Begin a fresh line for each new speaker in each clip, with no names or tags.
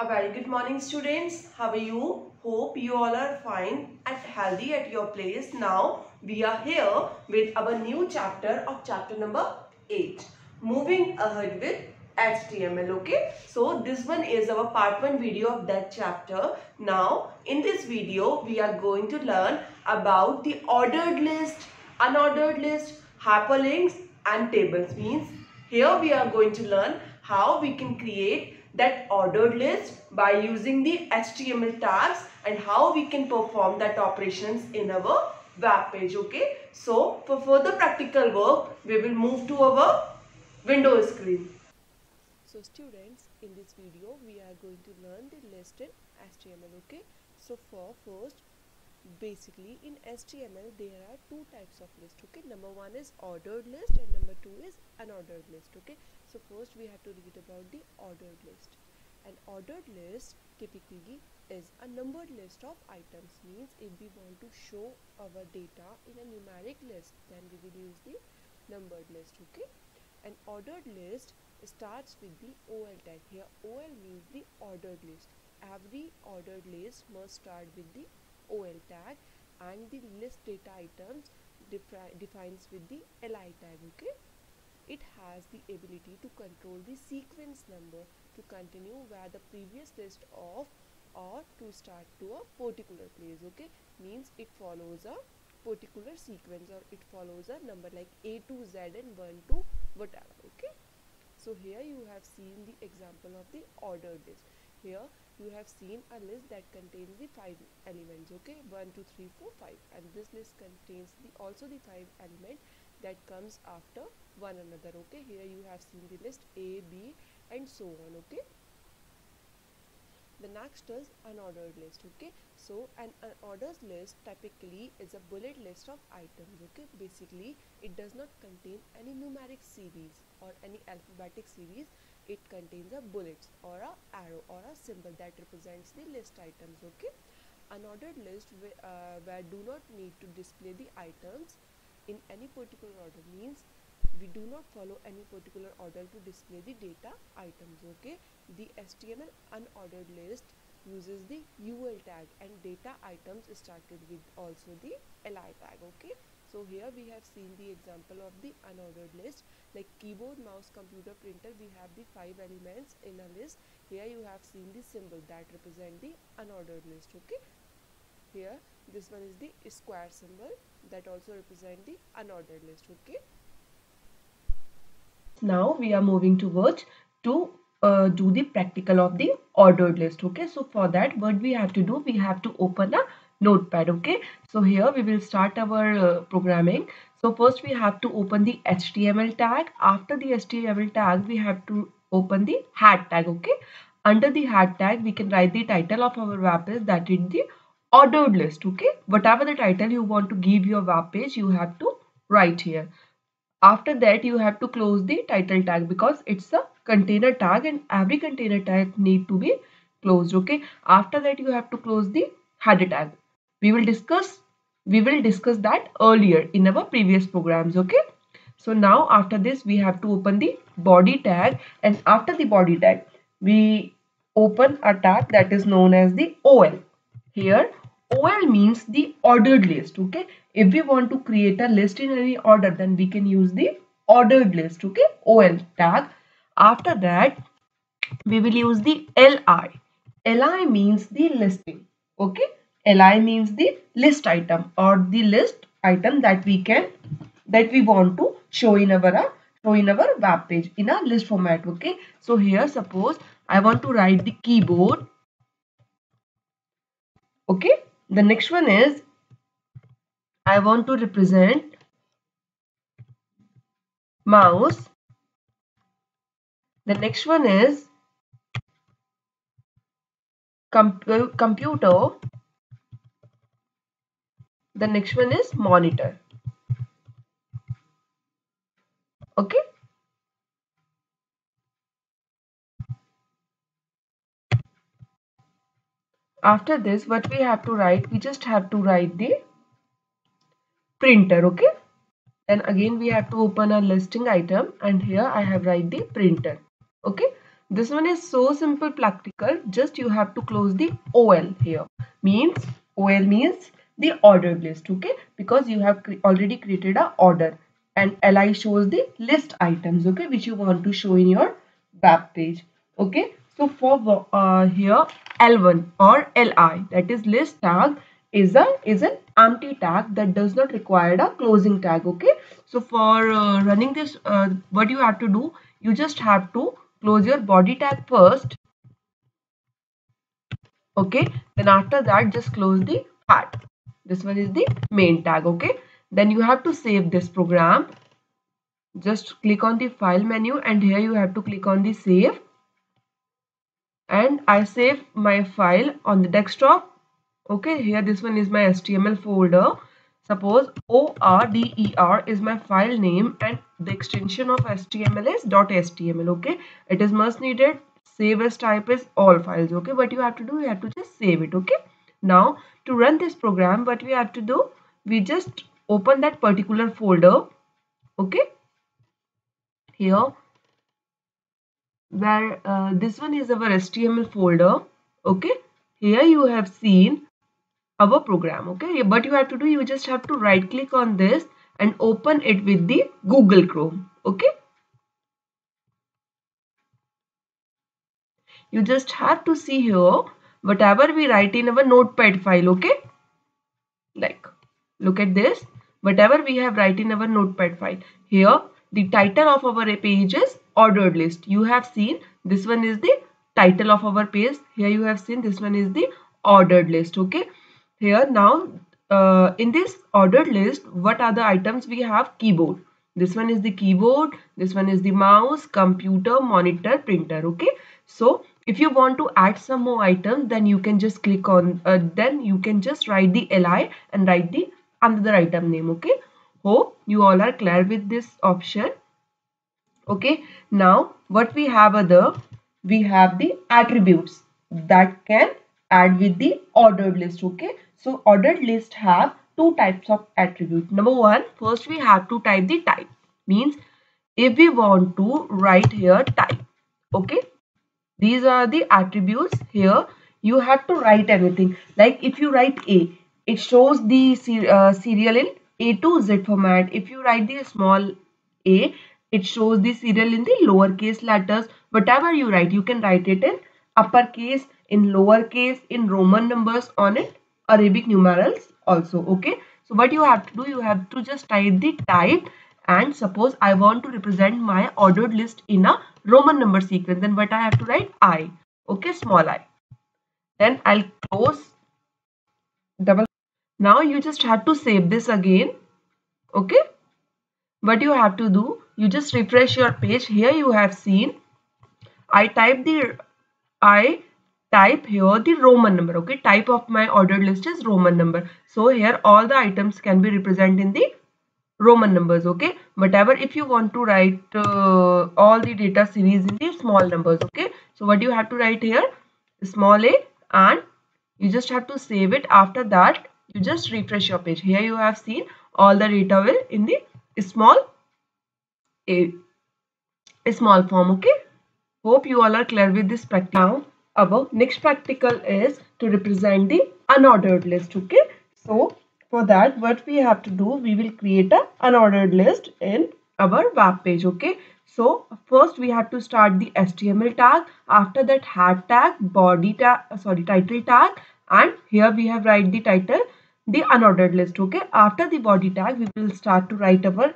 A very good morning, students. How are you? Hope you all are fine and healthy at your place. Now we are here with our new chapter of chapter number 8. Moving ahead with HTML. Okay. So this one is our part 1 video of that chapter. Now in this video we are going to learn about the ordered list, unordered list, hyperlinks and tables. Means here we are going to learn how we can create that ordered list by using the HTML tags and how we can perform that operations in our web page. Okay. So for further practical work, we will move to our Windows screen.
So students, in this video we are going to learn the list in HTML. Okay. So for first, basically in HTML there are two types of list. Okay. Number one is ordered list and number two is unordered list. Okay. So first we have to read about the ordered list. An ordered list typically is a numbered list of items. Means if we want to show our data in a numeric list, then we will use the numbered list. Okay. An ordered list starts with the OL tag. Here OL means the ordered list. Every ordered list must start with the OL tag, and the list data items defines with the LI tag. Okay. It has the ability to control the sequence number to continue where the previous list of or to start to a particular place. Okay. Means it follows a particular sequence or it follows a number like A to Z and 1 to whatever. Okay. So here you have seen the example of the ordered list. Here you have seen a list that contains the 5 elements. Okay, 1 2 3 4 5, and this list contains also the 5 element that comes after one another. Okay, here you have seen the list A, B and so on. Okay. The next is unordered list. Okay, so an unordered list typically is a bullet list of items. Okay, basically it does not contain any numeric series or any alphabetic series. It contains a bullets or a arrow or a symbol that represents the list items. Okay, unordered list where do not need to display the items in any particular order. Means we do not follow any particular order to display the data items. Okay, the HTML unordered list uses the UL tag and data items started with also the LI tag. Okay, so here we have seen the example of the unordered list, like keyboard, mouse, computer, printer. We have the 5 elements in a list. Here you have seen the symbol that represent the unordered list. Okay, here this one is the square symbol that also represent the unordered list. Okay.
Now we are moving towards to do the practical of the ordered list. Okay, so for that what we have to do, we have to open a notepad. Okay, so here we will start our programming. So first we have to open the HTML tag. After the HTML tag we have to open the hat tag. Okay, under the hat tag we can write the title of our web page, that is the ordered list. Okay, whatever the title you want to give your web page, you have to write here. After that you have to close the title tag because it's a container tag and every container tag need to be closed. Okay, after that you have to close the header tag. We will discuss that earlier in our previous programs. Okay, so now after this we have to open the body tag, and after the body tag we open a tag that is known as the OL. Here OL means the ordered list. Okay, if we want to create a list in any order, then we can use the ordered list. Okay, OL tag. After that we will use the LI. LI means the listing. Okay, LI means the list item or the list item that we want to show in our web page in a list format. Okay, so here suppose I want to write the keyboard. Okay, the next one is I want to represent mouse. The next one is computer. The next one is monitor. Okay. After this, what we have to write? We just have to write the printer. Okay. Then again we have to open a listing item, and here I have write the printer. Okay. This one is so simple, practical. Just you have to close the OL here. Means OL means the ordered list, okay? Because you have already created a order, and LI shows the list items, okay, which you want to show in your web page, okay? So for here L1 or LI, that is list tag, is an empty tag that does not require a closing tag, okay? So for running this, what you have to do, you just have to close your body tag first, okay? Then after that, just close the head. This one is the main tag, okay? Then you have to save this program. Just click on the file menu, and here you have to click on the save, and I save my file on the desktop. Okay, here this one is my HTML folder. Suppose ORDER is my file name and the extension of HTML is .html. Okay, it is must needed. Save as type is all files. Okay, what you have to do, you have to just save it. Okay, now to run this program, what we have to do, we just open that particular folder. Okay, here where this one is our HTML folder. Okay, here you have seen our program, okay, but you have to do, you just have to right click on this and open it with the Google Chrome. Okay, you just have to see here whatever we write in our notepad file. Okay, like look at this, whatever we have write in our notepad file. Here the title of our page is ordered list. You have seen this one is the title of our page. Here you have seen this one is the ordered list. Okay, here now in this ordered list, what are the items we have? Keyboard, this one is the keyboard, this one is the mouse, computer, monitor, printer. Okay, so if you want to add some more items, then you can just click on then you can just write the li and write the another item name. Okay, hope you all are clear with this option. Okay, now what we have other, we have the attributes that can add with the ordered list. Okay, so ordered list have two types of attribute. Number one, first we have to type the type, means if we want to write here type. Okay, these are the attributes. Here you have to write anything, like if you write A, it shows the serial in A to Z format. If you write the small a, it shows the serial in the lowercase letters. Whatever you write, you can write it in uppercase, in lowercase, in Roman numbers, on it Arabic numerals also. Okay, so what you have to do, you have to just type the type, and suppose I want to represent my ordered list in a Roman number sequence, then what I have to write? I. Okay, small I. Then I'll close double. Now you just have to save this again. Okay, what you have to do, you just refresh your page. Here you have seen I type here the Roman number. Okay, type of my ordered list is Roman number, so here all the items can be represented in the Roman numbers. Okay, whatever if you want to write all the data series in the small numbers. Okay, so what you have to write here, small a, and you just have to save it. After that you just refresh your page. Here you have seen all the data will in the small a small form. Okay, hope you all are clear with this practice. Now our next practical is to represent the unordered list. Okay, so for that what we have to do, we will create a unordered list in our web page. Okay, so first we have to start the HTML tag, after that head tag, body tag, title tag, and here we have write the title, the unordered list. Okay, after the body tag we will start to write our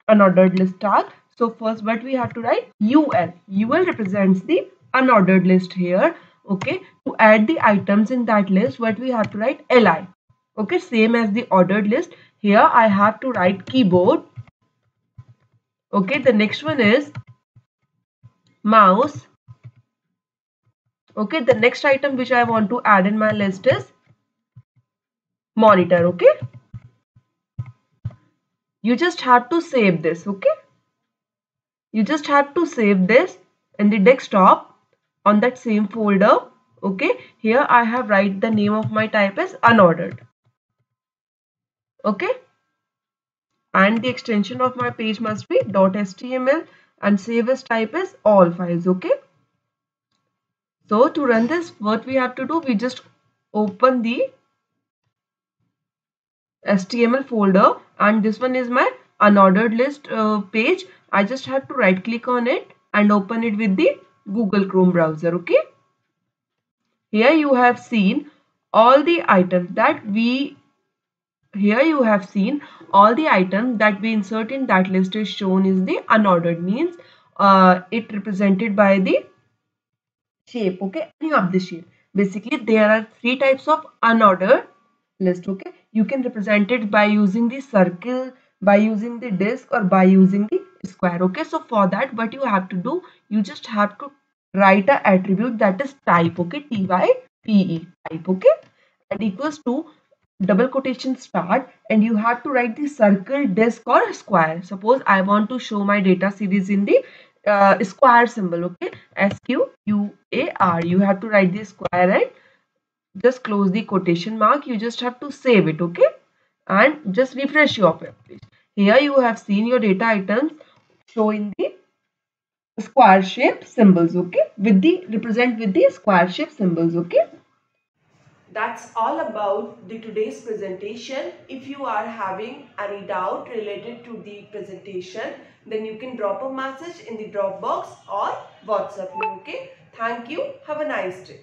unordered list tag. So first what we have to write? UL. UL represents the unordered list here. Okay, to add the items in that list, what we have to write? LI. Okay, same as the ordered list. Here I have to write keyboard. Okay, the next one is mouse. Okay, the next item which I want to add in my list is monitor. Okay, you just have to save this. Okay, you just have to save this in the desktop on that same folder. Okay, here I have write the name of my type as unordered. Okay, and the extension of my page must be .html and save as type is all files. Okay, So to run this, what we have to do, we just open the HTML folder, and this one is my unordered list page. I just have to right click on it and open it with the Google Chrome browser. Okay. Here you have seen all the items that we insert in that list is shown is the unordered, means it represented by the shape. Okay, any of the shape. Basically there are three types of unordered list. Okay, you can represent it by using the circle, by using the disk, or by using the square. Okay, so for that what you have to do, you just have to write a attribute that is type. Okay, type, type. Okay, and equals to double quotation start, and you have to write the circle, disk, or square. Suppose I want to show my data series in the square symbol. Okay, SQUAR. You have to write the square and just close the quotation mark. You just have to save it. Okay, and just refresh your web page. Here you have seen your data items show in the square shape symbols. Okay, with the represent with the square shape symbols. Okay. That's all about the today's presentation. If you are having any doubt related to the presentation, then you can drop a message in the Dropbox or WhatsApp me. Okay. Thank you. Have a nice day.